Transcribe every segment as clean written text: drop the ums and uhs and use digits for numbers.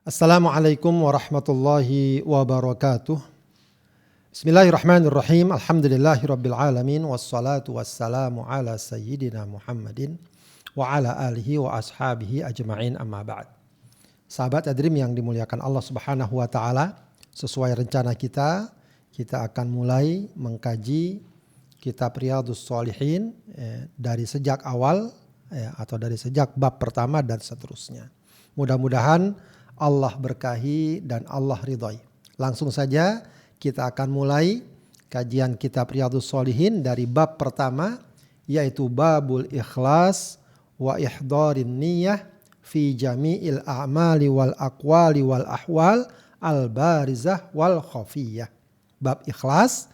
Assalamualaikum warahmatullahi wabarakatuh. Bismillahirrahmanirrahim. Alhamdulillahirabbil alamin wassalatu wassalamu ala sayyidina Muhammadin wa ala alihi wa ashabihi ajma'in, amma ba'd. Sahabat Adrim yang dimuliakan Allah Subhanahu wa taala, sesuai rencana kita akan mulai mengkaji kitab Riyadhus Shalihin dari sejak awal atau dari sejak bab pertama dan seterusnya. Mudah-mudahan Allah berkahi dan Allah ridhoi. Langsung saja kita akan mulai kajian kitab Riyadhus Shalihin dari bab pertama, yaitu babul ikhlas wa ihdharin niyyah fi jami'il a'mali wal aqwali wal ahwal al barizah wal khafiyah. Bab ikhlas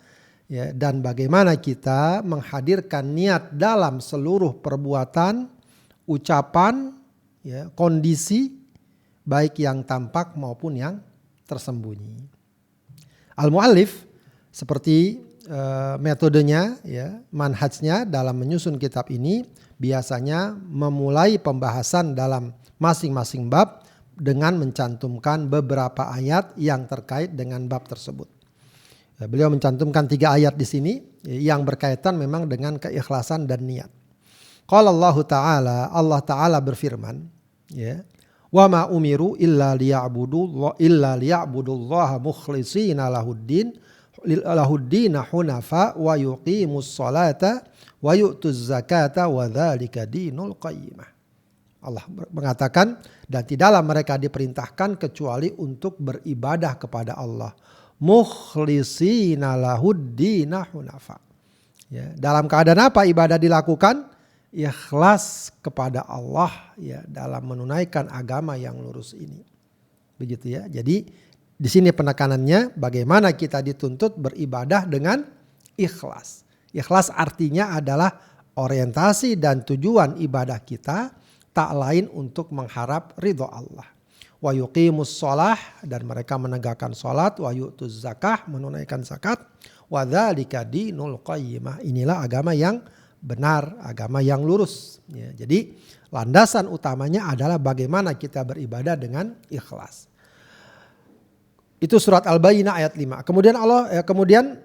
dan bagaimana kita menghadirkan niat dalam seluruh perbuatan, ucapan, kondisi baik yang tampak maupun yang tersembunyi. Al-Mu'allif seperti metodenya, manhajnya dalam menyusun kitab ini biasanya memulai pembahasan dalam masing-masing bab dengan mencantumkan beberapa ayat yang terkait dengan bab tersebut. Beliau mencantumkan 3 ayat di sini yang berkaitan memang dengan keikhlasan dan niat. Qala Allah Ta'ala berfirman, wa ma umiru illa liya'budullaha mukhlishina lahuddin hunafa wa yuqimus salata wa yu'tuz zakata wa dzalika dinul qayyimah. Allah mengatakan, dan tidaklah mereka diperintahkan kecuali untuk beribadah kepada Allah mukhlishina lahuddin hunafa. Dalam keadaan apa ibadah dilakukan? Ikhlas kepada Allah dalam menunaikan agama yang lurus ini. Begitu ya. Jadi di sini penekanannya bagaimana kita dituntut beribadah dengan ikhlas. Ikhlas artinya adalah orientasi dan tujuan ibadah kita tak lain untuk mengharap ridho Allah. Wa yuqimus shalah, dan mereka menegakkan salat, wa yu'tuz zakah, menunaikan zakat, wa dzalika dinul qayyimah. Inilah agama yang benar, agama yang lurus. Jadi landasan utamanya adalah bagaimana kita beribadah dengan ikhlas. Itu surat Al-Bayyinah ayat 5. Kemudian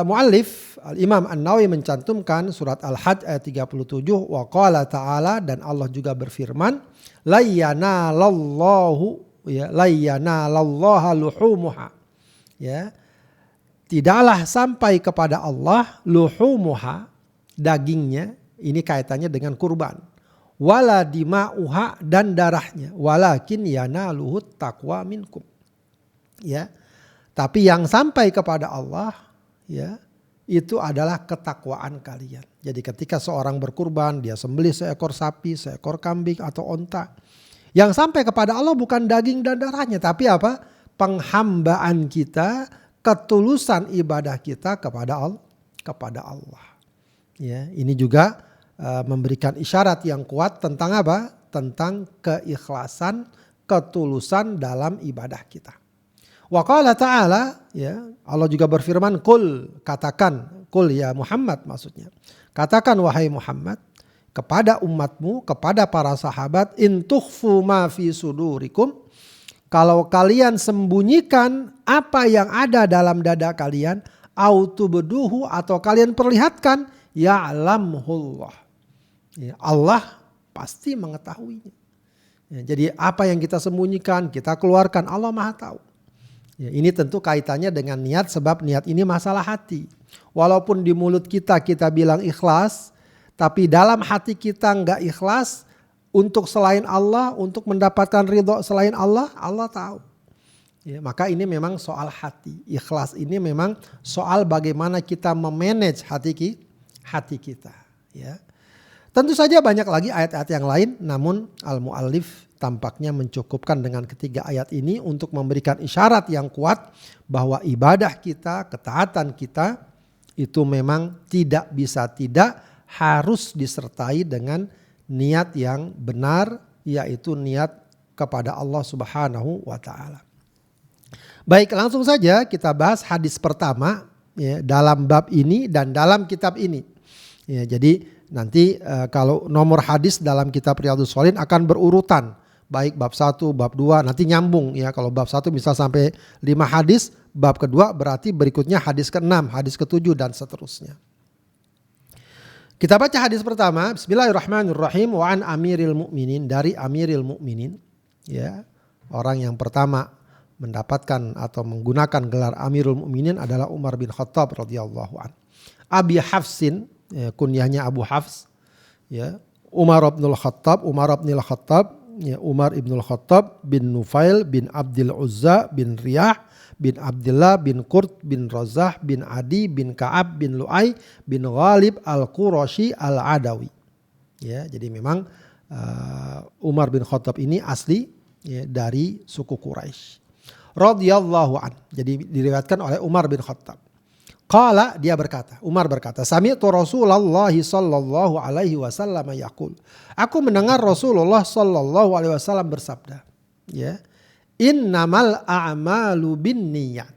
muallif Al-Imam An-Nawawi mencantumkan surat Al-Hajj ayat 37, wa qala ta'ala, dan Allah juga berfirman, la yanalallaha luhumuha. Tidaklah sampai kepada Allah luhumuha, dagingnya, ini kaitannya dengan kurban. Wala dima'uha, dan darahnya. Walakin yanaluhut taqwa minkum. Tapi yang sampai kepada Allah, itu adalah ketakwaan kalian. Jadi ketika seorang berkurban, dia sembelih seekor sapi, seekor kambing atau onta. Yang sampai kepada Allah bukan daging dan darahnya, tapi apa? Penghambaan kita, ketulusan ibadah kita kepada Allah. Ini juga memberikan isyarat yang kuat tentang apa? Tentang keikhlasan, ketulusan dalam ibadah kita. Wa qala ta'ala, Allah juga berfirman, qul, katakan, qul ya Muhammad maksudnya. Katakan wahai Muhammad kepada umatmu, kepada para sahabat, in tukhfu ma fi sudurikum, kalau kalian sembunyikan apa yang ada dalam dada kalian, au tubduhu, atau kalian perlihatkan, ya'lamhullah. Allah pasti mengetahuinya. Jadi apa yang kita sembunyikan, kita keluarkan, Allah Maha tahu. Ini tentu kaitannya dengan niat, sebab niat ini masalah hati. Walaupun di mulut kita bilang ikhlas, tapi dalam hati kita enggak ikhlas untuk selain Allah, untuk mendapatkan ridho selain Allah, Allah tahu. Maka ini memang soal hati. Ikhlas ini memang soal bagaimana kita memanage hati kita. Tentu saja banyak lagi ayat-ayat yang lain, namun Al-Mu'allif tampaknya mencukupkan dengan ketiga ayat ini untuk memberikan isyarat yang kuat bahwa ibadah kita, ketaatan kita itu memang tidak bisa tidak harus disertai dengan niat yang benar, yaitu niat kepada Allah Subhanahu wa taala. Baik, langsung saja kita bahas hadis pertama dalam bab ini dan dalam kitab ini. Jadi nanti kalau nomor hadis dalam kitab Riyadhus Shalihin akan berurutan Baik bab 1, bab 2, nanti nyambung ya. Kalau bab 1 misal sampai 5 hadis, bab kedua berarti berikutnya hadis ke-6, hadis ke-7 dan seterusnya. Kita baca hadis pertama. Bismillahirrahmanirrahim. Wa an amiril mu'minin, dari amiril mu'minin. Ya, orang yang pertama mendapatkan atau menggunakan gelar amirul mu'minin adalah Umar bin Khattab radhiyallahu an. Abi Hafsin, ya, kunyahnya Abu Hafs. Ya, Umar bin Khattab, ya, Umar ibn Khattab bin Nufail bin Abdul Uzza bin Riyah bin Abdullah bin Qurt bin Razah bin Adi bin Ka'ab bin Lu'ay bin Ghalib al-Qurashi al-Adawi. Ya, jadi memang Umar bin Khattab ini asli ya, dari suku Quraisy. Radhiyallahu an. Jadi diriwayatkan oleh Umar bin Khattab. Qala, dia berkata, Umar berkata, sami'tu Rasulullah sallallahu alaihi wasallam yaqul. Aku mendengar Rasulullah sallallahu alaihi wasallam bersabda, ya. Innamal a'malu binniyat.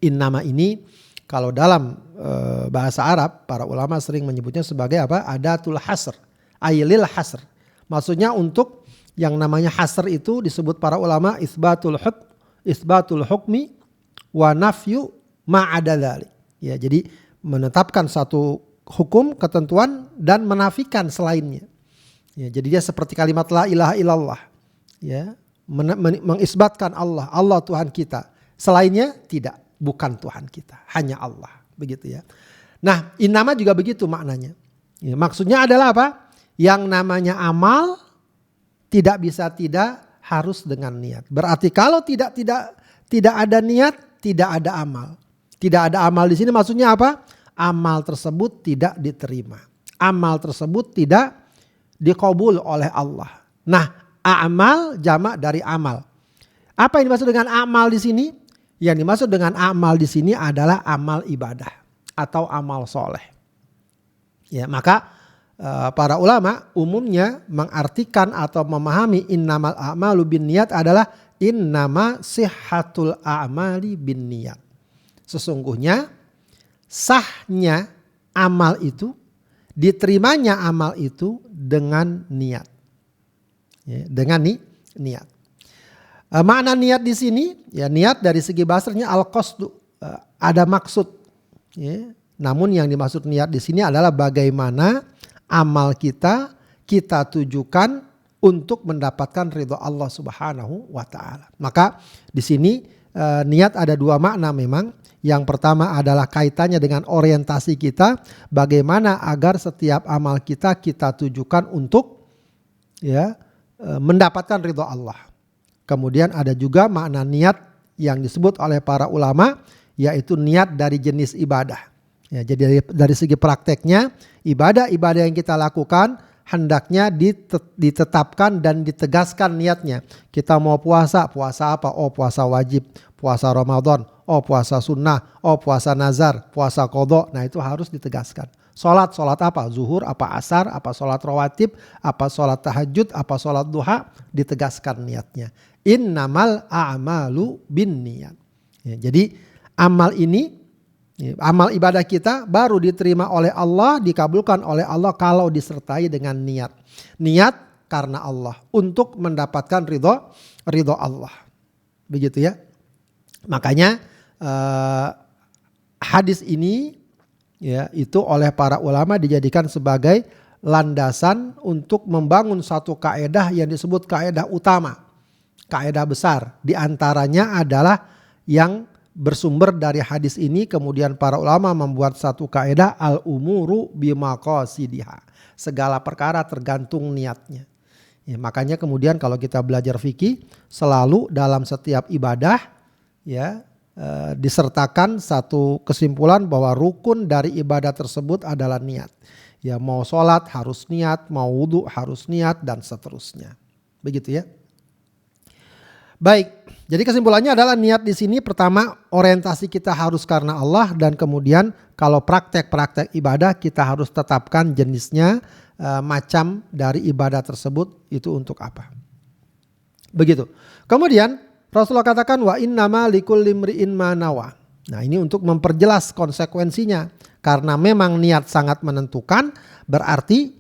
Innama ini kalau dalam bahasa Arab para ulama sering menyebutnya sebagai apa? Adatul hasr, ailil hasr. Maksudnya untuk yang namanya hasr itu disebut para ulama isbatul hukmi wa nafyu ma'ada dzalik. Ya, jadi menetapkan satu hukum, ketentuan dan menafikan selainnya. Ya, jadi dia seperti kalimat la ilaha illallah. Ya, mengisbatkan Allah Tuhan kita. Selainnya tidak, bukan Tuhan kita, hanya Allah, begitu ya. Nah, innama juga begitu maknanya. Ya, maksudnya adalah apa? Yang namanya amal tidak bisa tidak harus dengan niat. Berarti kalau tidak ada niat, tidak ada amal. Tidak ada amal di sini maksudnya apa? Amal tersebut tidak diterima. Amal tersebut tidak dikabul oleh Allah. Nah, amal jamak dari amal. Apa yang dimaksud dengan amal di sini? Yang dimaksud dengan amal di sini adalah amal ibadah atau amal soleh. Ya, maka para ulama umumnya mengartikan atau memahami innamal a'malu binniyat adalah innama sihhatul a'mali binniyat. Sesungguhnya sahnya amal itu, diterimanya amal itu dengan niat. Ya, dengan niat. Makna niat di sini, ya niat dari segi bahasanya al-qasdu, ada maksud. Ya. Namun yang dimaksud niat di sini adalah bagaimana amal kita tujukan untuk mendapatkan ridho Allah Subhanahu wa taala. Maka di sini niat ada dua makna memang. Yang pertama adalah kaitannya dengan orientasi kita, bagaimana agar setiap amal kita tujukan untuk ya mendapatkan ridho Allah. Kemudian ada juga makna niat yang disebut oleh para ulama, yaitu niat dari jenis ibadah. Ya, jadi dari segi prakteknya, ibadah-ibadah yang kita lakukan hendaknya ditetapkan dan ditegaskan niatnya. Kita mau puasa apa? Oh, puasa wajib, puasa Ramadan, oh puasa sunnah, oh puasa nazar, puasa qadha. Nah, itu harus ditegaskan. Salat apa? Zuhur, apa asar, apa salat rawatib, apa salat tahajud, apa salat duha, ditegaskan niatnya. Innamal a'malu binniyat. Ya, jadi amal ini, amal ibadah kita baru diterima oleh Allah, dikabulkan oleh Allah kalau disertai dengan niat. Niat karena Allah, untuk mendapatkan ridho Allah. Begitu ya. Makanya hadis ini ya itu oleh para ulama dijadikan sebagai landasan untuk membangun satu kaedah yang disebut kaedah utama. Kaedah besar. Di antaranya adalah yang bersumber dari hadis ini, kemudian para ulama membuat satu kaedah al-umuru bimaqasidiha. Segala perkara tergantung niatnya. Ya, makanya kemudian kalau kita belajar fikih, selalu dalam setiap ibadah ya disertakan satu kesimpulan bahwa rukun dari ibadah tersebut adalah niat. Ya, mau sholat harus niat, mau wudhu harus niat dan seterusnya. Begitu ya. Baik, jadi kesimpulannya adalah niat di sini pertama orientasi kita harus karena Allah, dan kemudian kalau praktek-praktek ibadah kita harus tetapkan jenisnya, macam dari ibadah tersebut itu untuk apa. Begitu. Kemudian Rasulullah katakan wa innama likulli imri'in ma nawa. Nah, ini untuk memperjelas konsekuensinya, karena memang niat sangat menentukan, berarti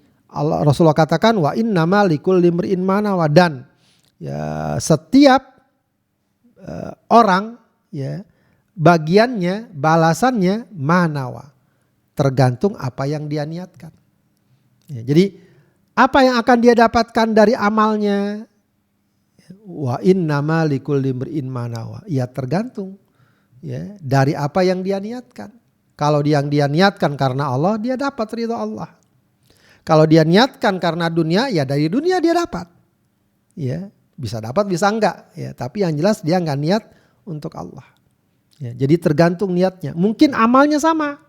Rasulullah katakan wa innama likulli imri'in ma nawa, dan ya setiap orang ya bagiannya, balasannya manawa, tergantung apa yang dia niatkan. Ya, jadi apa yang akan dia dapatkan dari amalnya? Wa innama likulli imri'in manawa. Ya tergantung ya dari apa yang dia niatkan. Kalau yang dia niatkan karena Allah, dia dapat ridho Allah. Kalau dia niatkan karena dunia, ya dari dunia dia dapat. Ya, bisa dapat bisa enggak ya, tapi yang jelas dia enggak niat untuk Allah. Ya, jadi tergantung niatnya. Mungkin amalnya sama,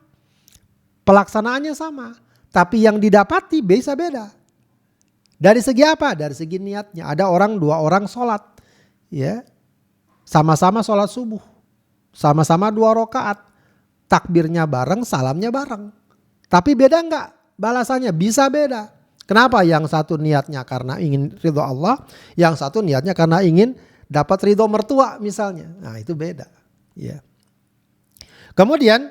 pelaksanaannya sama, tapi yang didapati bisa beda. Dari segi apa? Dari segi niatnya. Ada orang, 2 orang sholat, ya, sama-sama sholat subuh, sama-sama 2 rakaat, takbirnya bareng, salamnya bareng. Tapi beda enggak? Balasannya bisa beda. Kenapa? Yang satu niatnya karena ingin ridho Allah, yang satu niatnya karena ingin dapat ridho mertua misalnya. Nah itu beda. Ya. Kemudian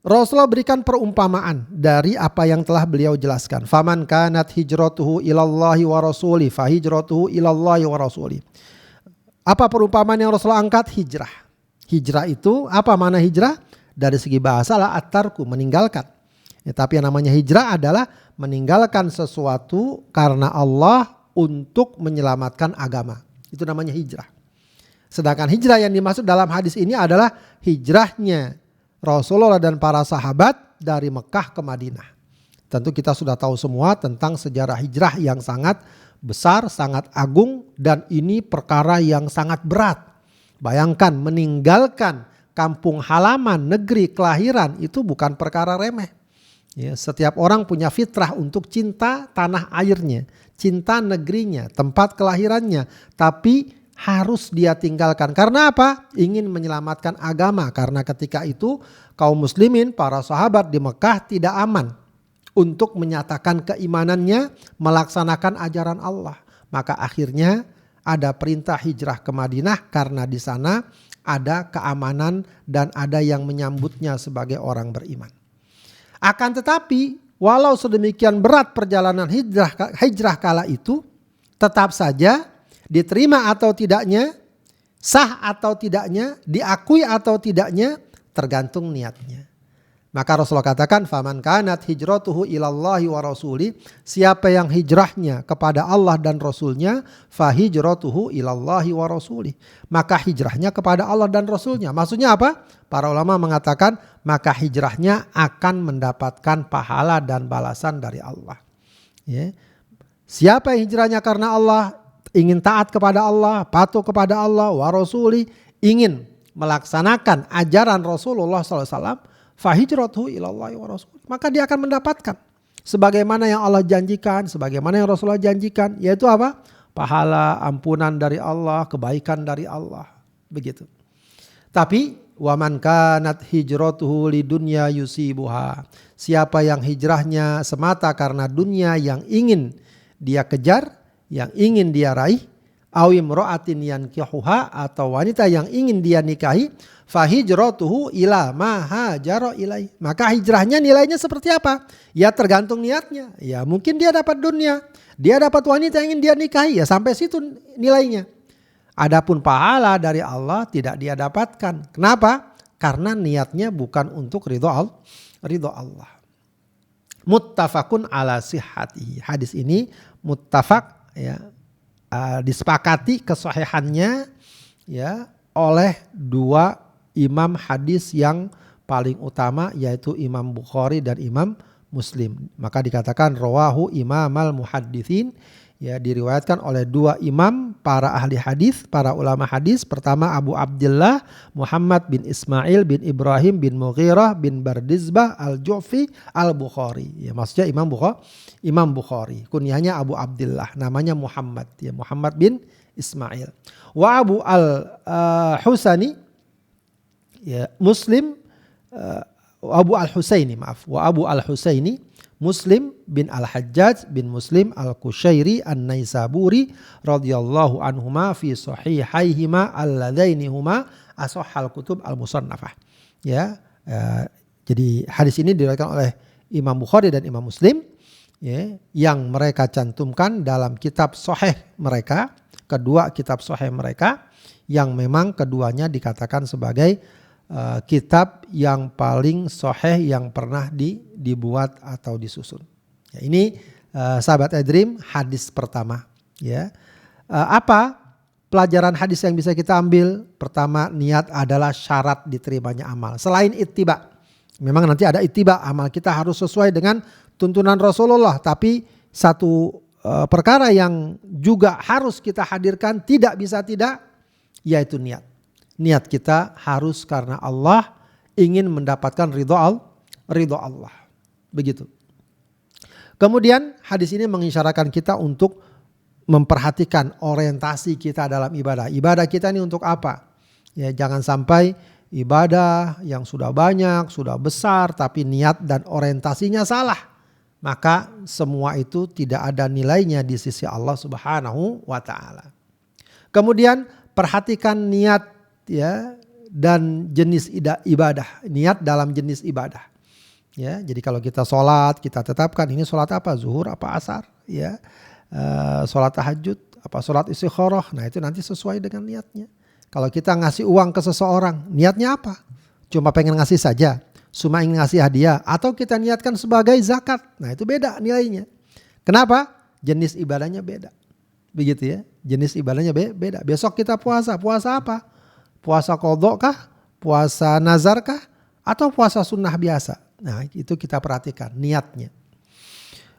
Rasulullah berikan perumpamaan dari apa yang telah beliau jelaskan. Faman kanat hijratuhu ilallahi wa rasuli fa hijratuhu ilallahi wa rasuli. Apa perumpamaan yang Rasulullah angkat? Hijrah. Hijrah itu apa mana hijrah? Dari segi bahasa lah at-tarku, meninggalkan. Ya, tapi yang namanya hijrah adalah meninggalkan sesuatu karena Allah untuk menyelamatkan agama. Itu namanya hijrah. Sedangkan hijrah yang dimaksud dalam hadis ini adalah hijrahnya Rasulullah dan para sahabat dari Mekah ke Madinah. Tentu kita sudah tahu semua tentang sejarah hijrah yang sangat besar, sangat agung, dan ini perkara yang sangat berat. Bayangkan meninggalkan kampung halaman, negeri kelahiran itu bukan perkara remeh. Ya, setiap orang punya fitrah untuk cinta tanah airnya, cinta negerinya, tempat kelahirannya, tapi harus dia tinggalkan. Karena apa? Ingin menyelamatkan agama. Karena ketika itu kaum muslimin, para sahabat di Mekah tidak aman untuk menyatakan keimanannya, melaksanakan ajaran Allah. Maka akhirnya ada perintah hijrah ke Madinah karena di sana ada keamanan dan ada yang menyambutnya sebagai orang beriman. Akan tetapi walau sedemikian berat perjalanan hijrah kala itu, tetap saja diterima atau tidaknya, sah atau tidaknya, diakui atau tidaknya, tergantung niatnya. Maka Rasulullah katakan, faman kanat hijratuhu ilallahi wa rasuli, siapa yang hijrahnya kepada Allah dan Rasulnya, fa hijratuhu ilallahi wa rasuli, maka hijrahnya kepada Allah dan Rasulnya. Maksudnya apa? Para ulama mengatakan, maka hijrahnya akan mendapatkan pahala dan balasan dari Allah. Ya. Siapa yang hijrahnya karena Allah, ingin taat kepada Allah, patuh kepada Allah, wa rasuli, ingin melaksanakan ajaran Rasulullah SAW, fahijratuhu ilallahi wa rasul, maka dia akan mendapatkan sebagaimana yang Allah janjikan, sebagaimana yang Rasulullah janjikan, yaitu apa? Pahala, ampunan dari Allah, kebaikan dari Allah, begitu. Tapi waman kanat hijratuhu lidunya yusibuha, siapa yang hijrahnya semata karena dunia yang ingin dia kejar, yang ingin dia raih, awim ro'atin yankihuha, atau wanita yang ingin dia nikahi, fahijratuhu ila ma hajara ilai, maka hijrahnya nilainya seperti apa? Ya tergantung niatnya. Ya mungkin dia dapat dunia, dia dapat wanita yang ingin dia nikahi, ya sampai situ nilainya. Adapun pahala dari Allah tidak dia dapatkan. Kenapa? Karena niatnya bukan untuk ridho Allah. Muttafaqun ala sihhati. Hadis ini muttafaq, ya, disepakati kesahihannya ya oleh 2 imam hadis yang paling utama, yaitu Imam Bukhari dan Imam Muslim. Maka dikatakan rawahu imamal muhadditsin, ya, diriwayatkan oleh 2 imam para ahli hadis, para ulama hadis. Pertama Abu Abdullah Muhammad bin Ismail bin Ibrahim bin Mughirah bin Bardizbah al-Ju'fi al-Bukhari. Ya, maksudnya Imam Bukhari. Kunyahnya Abu Abdullah, namanya Muhammad, ya, Muhammad bin Ismail. Wa Abu al-Husani, ya, Muslim, Abu al-Husaini, maaf. Wa Abu al-Husaini Muslim bin al-Hajjaj bin Muslim al-Kushairi an-Naisaburi radhiyallahu anhuma fi sahihaihima alladaini huma asahhal kutub al-musannafah. Ya, jadi hadis ini diriwayatkan oleh Imam Bukhari dan Imam Muslim, ya, yang mereka cantumkan dalam kitab sahih mereka, kedua kitab sahih mereka, yang memang keduanya dikatakan sebagai kitab yang paling sahih yang pernah dibuat atau disusun. Ya, ini sahabat iDream hadis pertama. Ya, apa pelajaran hadis yang bisa kita ambil? Pertama, niat adalah syarat diterimanya amal. Selain ittiba, memang nanti ada ittiba, amal kita harus sesuai dengan tuntunan Rasulullah. Tapi satu perkara yang juga harus kita hadirkan, tidak bisa tidak, yaitu niat. Niat kita harus karena Allah, ingin mendapatkan ridho Allah. Begitu. Kemudian hadis ini mengisyaratkan kita untuk memperhatikan orientasi kita dalam ibadah. Ibadah kita ini untuk apa? Ya, jangan sampai ibadah yang sudah banyak, sudah besar, tapi niat dan orientasinya salah. Maka semua itu tidak ada nilainya di sisi Allah Subhanahu wa ta'ala. Kemudian perhatikan niat, ya, dan jenis ibadah. Niat dalam jenis ibadah. Ya, jadi kalau kita sholat, kita tetapkan ini sholat apa? Zuhur apa asar? Ya. Sholat tahajud, apa sholat istikharah, nah itu nanti sesuai dengan niatnya. Kalau kita ngasih uang ke seseorang, niatnya apa? Cuma pengen ngasih saja, cuma ingin ngasih hadiah, atau kita niatkan sebagai zakat, nah itu beda nilainya. Kenapa? Jenis ibadahnya beda. Begitu ya, jenis ibadahnya beda. Besok kita puasa apa? Puasa qadha kah? Puasa nazar kah? Atau puasa sunnah biasa? Nah itu kita perhatikan niatnya.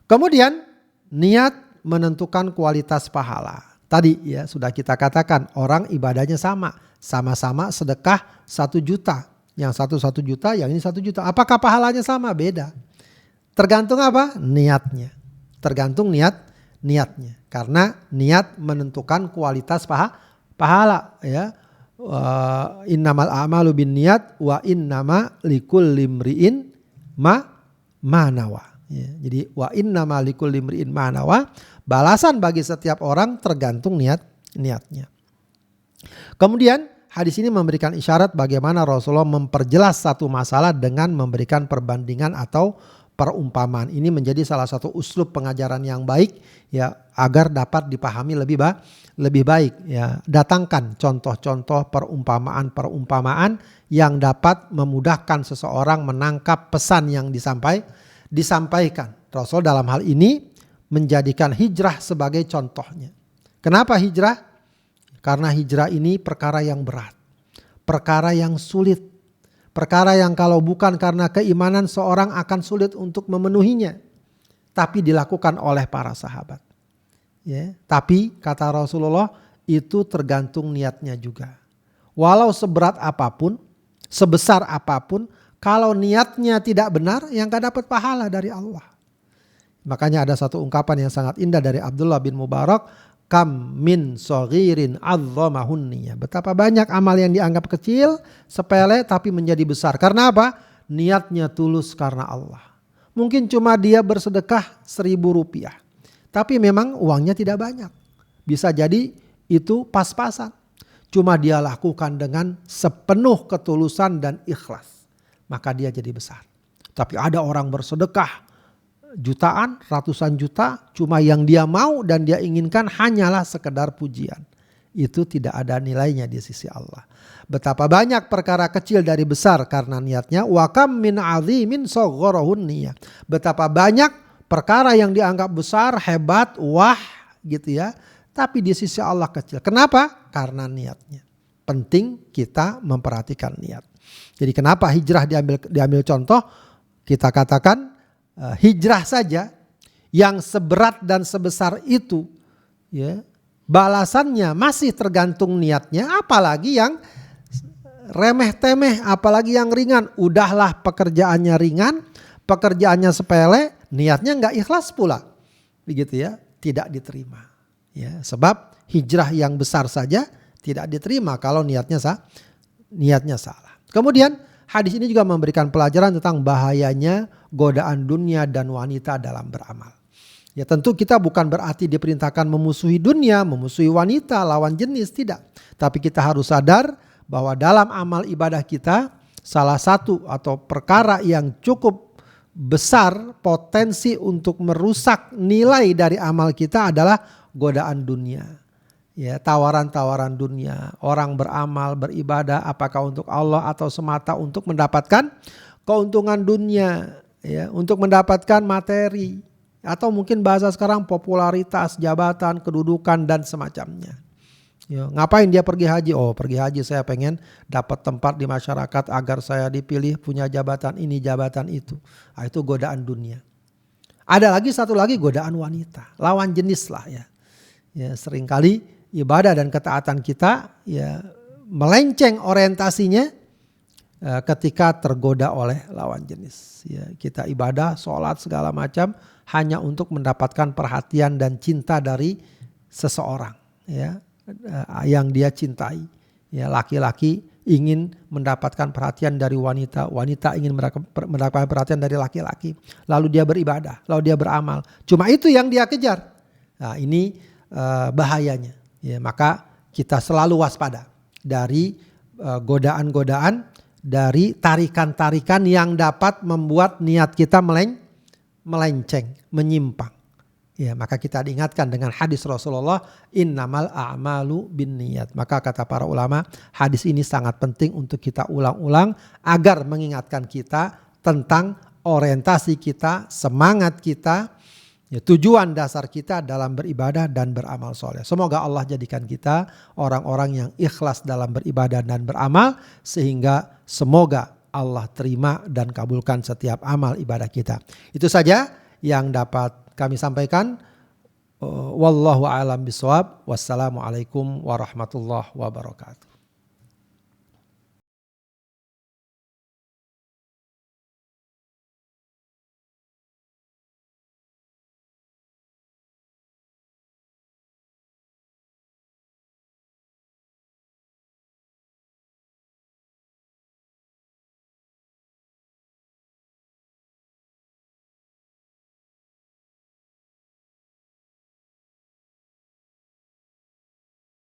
Kemudian niat menentukan kualitas pahala. Tadi ya sudah kita katakan orang ibadahnya sama-sama sedekah 1 juta. Yang 1 juta, yang ini 1 juta. Apakah pahalanya sama? Beda. Tergantung apa? Niatnya. Tergantung niatnya. Karena niat menentukan kualitas pahala. Ya. Innamal a'malu binniyat wa innama likulli imri'in ma nawa. Ya, jadi wa innama likulli imri'in ma nawa, balasan bagi setiap orang tergantung niatnya. Kemudian hadis ini memberikan isyarat bagaimana Rasulullah memperjelas satu masalah dengan memberikan perbandingan atau perumpamaan. Ini menjadi salah satu uslub pengajaran yang baik, ya, agar dapat dipahami lebih baik. Ya, datangkan contoh-contoh perumpamaan yang dapat memudahkan seseorang menangkap pesan yang disampaikan. Rasul dalam hal ini menjadikan hijrah sebagai contohnya. Kenapa hijrah? Karena hijrah ini perkara yang berat, perkara yang sulit, perkara yang kalau bukan karena keimanan seorang akan sulit untuk memenuhinya. Tapi dilakukan oleh para sahabat. Ya, tapi kata Rasulullah itu tergantung niatnya juga. Walau seberat apapun, sebesar apapun, kalau niatnya tidak benar, yang gak dapat pahala dari Allah. Makanya ada satu ungkapan yang sangat indah dari Abdullah bin Mubarak. Kam min soghirin azzamahun niyah. Betapa banyak amal yang dianggap kecil, sepele, tapi menjadi besar. Karena apa? Niatnya tulus karena Allah. Mungkin cuma dia bersedekah 1.000 rupiah. Tapi memang uangnya tidak banyak. Bisa jadi itu pas-pasan. Cuma dia lakukan dengan sepenuh ketulusan dan ikhlas. Maka dia jadi besar. Tapi ada orang bersedekah jutaan, ratusan juta, cuma yang dia mau dan dia inginkan hanyalah sekedar pujian. Itu tidak ada nilainya di sisi Allah. Betapa banyak perkara kecil dari besar karena niatnya. Wa kam min azimin saghorahun niyah. Betapa banyak perkara yang dianggap besar, hebat, wah gitu ya. Tapi di sisi Allah kecil. Kenapa? Karena niatnya. Penting kita memperhatikan niat. Jadi kenapa hijrah diambil contoh? Kita katakan hijrah saja yang seberat dan sebesar itu, ya, balasannya masih tergantung niatnya. Apalagi yang remeh-temeh, apalagi yang ringan. Udahlah pekerjaannya ringan, pekerjaannya sepele, niatnya nggak ikhlas pula, begitu ya, tidak diterima. Ya, sebab hijrah yang besar saja tidak diterima kalau niatnya salah. Kemudian hadis ini juga memberikan pelajaran tentang bahayanya godaan dunia dan wanita dalam beramal. Ya tentu kita bukan berarti diperintahkan memusuhi dunia, memusuhi wanita, lawan jenis, tidak. Tapi kita harus sadar bahwa dalam amal ibadah kita salah satu atau perkara yang cukup besar potensi untuk merusak nilai dari amal kita adalah godaan dunia. Ya, tawaran-tawaran dunia. Orang beramal, beribadah apakah untuk Allah atau semata untuk mendapatkan keuntungan dunia, ya, untuk mendapatkan materi atau mungkin bahasa sekarang popularitas, jabatan, kedudukan dan semacamnya. Ya, ngapain dia pergi haji? Oh, pergi haji saya pengen dapat tempat di masyarakat agar saya dipilih punya jabatan ini, jabatan itu. Nah, itu godaan dunia. Ada lagi satu lagi godaan wanita, lawan jenis lah ya. Ya, seringkali ibadah dan ketaatan kita ya melenceng orientasinya ketika tergoda oleh lawan jenis. Ya, kita ibadah, sholat segala macam hanya untuk mendapatkan perhatian dan cinta dari seseorang, ya. Yang dia cintai. Ya, laki-laki ingin mendapatkan perhatian dari wanita, wanita ingin mendapatkan perhatian dari laki-laki. Lalu dia beribadah, lalu dia beramal. Cuma itu yang dia kejar. Nah, ini bahayanya. Ya, maka kita selalu waspada dari godaan-godaan, dari tarikan-tarikan yang dapat membuat niat kita melenceng, menyimpang. Ya, maka kita diingatkan dengan hadis Rasulullah, innamal a'malu binniyat. Maka kata para ulama, hadis ini sangat penting untuk kita ulang-ulang agar mengingatkan kita tentang orientasi kita, semangat kita, ya, tujuan dasar kita dalam beribadah dan beramal soleh. Semoga Allah jadikan kita orang-orang yang ikhlas dalam beribadah dan beramal, sehingga semoga Allah terima dan kabulkan setiap amal ibadah kita. Itu saja yang dapat kami sampaikan. Wallahu a'lam bishawab. Wassalamualaikum warahmatullahi wabarakatuh.